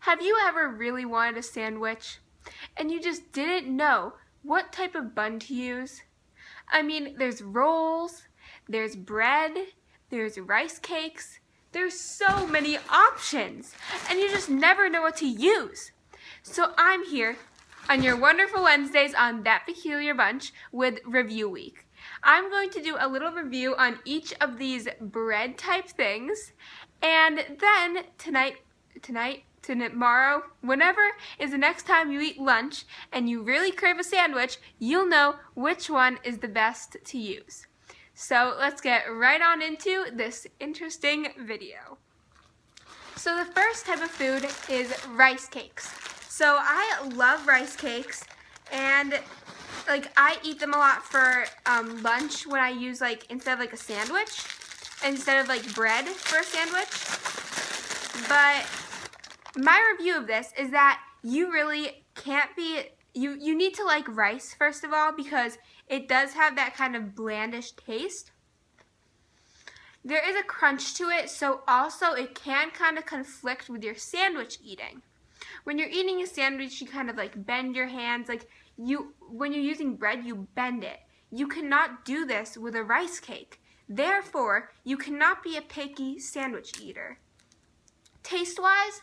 Have you ever really wanted a sandwich and you just didn't know what type of bun to use? I mean, there's rolls, there's bread, there's rice cakes, there's so many options, and you just never know what to use. So I'm here on your wonderful Wednesdays on That Peculiar Bunch with Review Week. I'm going to do a little review on each of these bread type things, and then tomorrow, whenever is the next time you eat lunch and you really crave a sandwich, you'll know which one is the best to use. So let's get right on into this interesting video. So the first type of food is rice cakes. So I love rice cakes, and I eat them a lot for lunch when I use instead of a sandwich, instead of bread for a sandwich. But my review of this is that you really can't be, you need to like rice first of all, because it does have that kind of blandish taste. There is a crunch to it, so also it can kind of conflict with your sandwich eating. When you're eating a sandwich, you kind of bend your hands, when you're using bread, you bend it. You cannot do this with a rice cake. Therefore, you cannot be a picky sandwich eater. Taste-wise,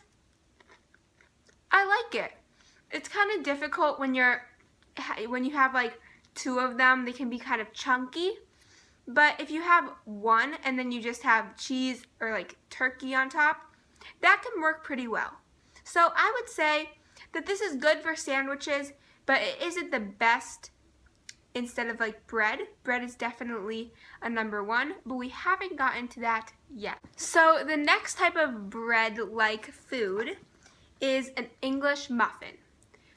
I like it. It's kind of difficult when you have two of them. They can be kind of chunky. But if you have one and then you just have cheese or turkey on top, that can work pretty well. So I would say that this is good for sandwiches, but it isn't the best instead of bread. Bread is definitely a number one, but we haven't gotten to that yet. So the next type of bread-like food is an English muffin.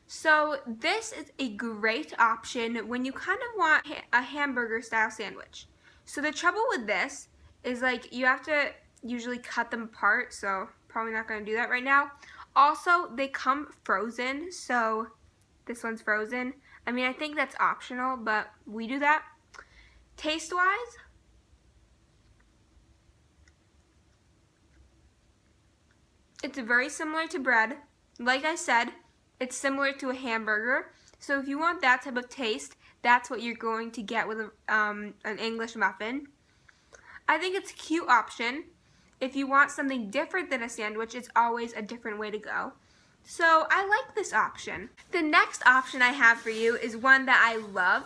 So this is a great option when you kind of want a hamburger style sandwich. So the trouble with this is you have to usually cut them apart, so probably not going to do that right now. Also, they come frozen, so this one's frozen. I mean, I think that's optional, but we do that. Taste-wise, it's very similar to bread. Like I said, it's similar to a hamburger. So if you want that type of taste, that's what you're going to get with an English muffin. I think it's a cute option. If you want something different than a sandwich, it's always a different way to go. So I like this option. The next option I have for you is one that I love,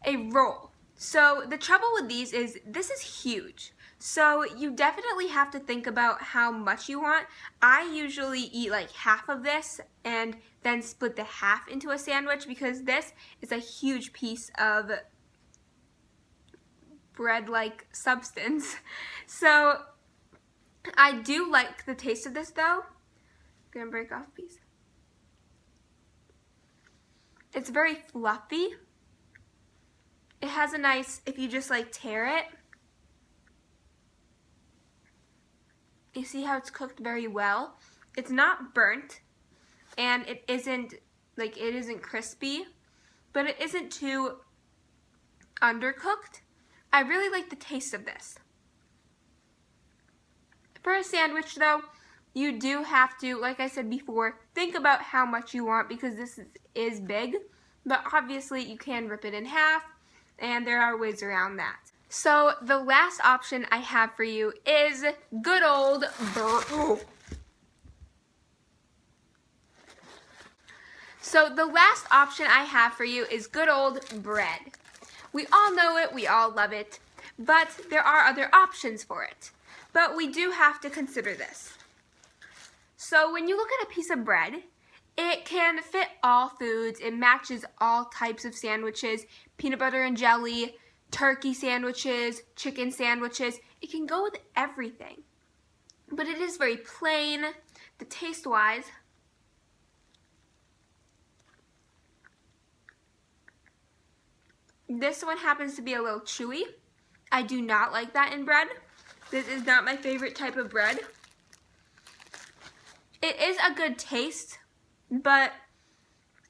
a roll. So the trouble with these is this is huge. So you definitely have to think about how much you want. I usually eat half of this and then split the half into a sandwich, because this is a huge piece of bread-like substance. So I do like the taste of this though. I'm gonna break off a piece. It's very fluffy. It has a nice, if you just tear it, you see how it's cooked very well. It's not burnt, and it isn't crispy, but it isn't too undercooked. I really like the taste of this. For a sandwich though, you do have to, like I said before, think about how much you want, because this is big, but obviously you can rip it in half, and there are ways around that. So the last option I have for you is good old So the last option I have for you is good old bread. We all know it, we all love it, but there are other options for it. But we do have to consider this. So when you look at a piece of bread, it can fit all foods. It matches all types of sandwiches, peanut butter and jelly, turkey sandwiches, chicken sandwiches. It can go with everything. But it is very plain, the taste-wise. This one happens to be a little chewy. I do not like that in bread. This is not my favorite type of bread. It is a good taste, but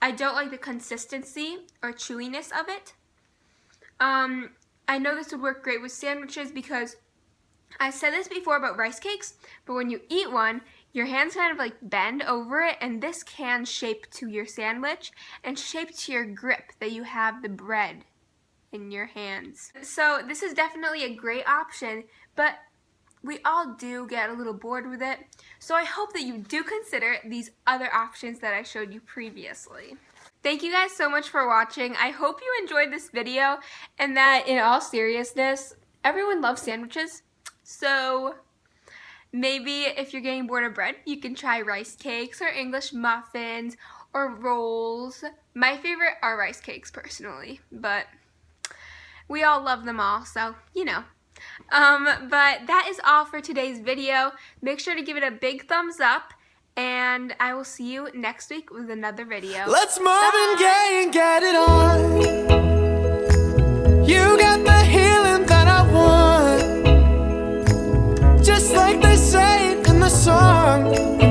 I don't like the consistency or chewiness of it. I know this would work great with sandwiches, because I said this before about rice cakes, but when you eat one, your hands kind of like bend over it, and this can shape to your sandwich and shape to your grip that you have the bread in your hands. So this is definitely a great option, but we all do get a little bored with it. So I hope that you do consider these other options that I showed you previously. Thank you guys so much for watching. I hope you enjoyed this video and that, in all seriousness, everyone loves sandwiches. So maybe if you're getting bored of bread, you can try rice cakes or English muffins or rolls. My favorite are rice cakes personally, but we all love them all, so you know. But that is all for today's video. Make sure to give it a big thumbs up, and I will see you next week with another video. Let's move and gay and get it on. You got the healing that I want, just like they say in the song.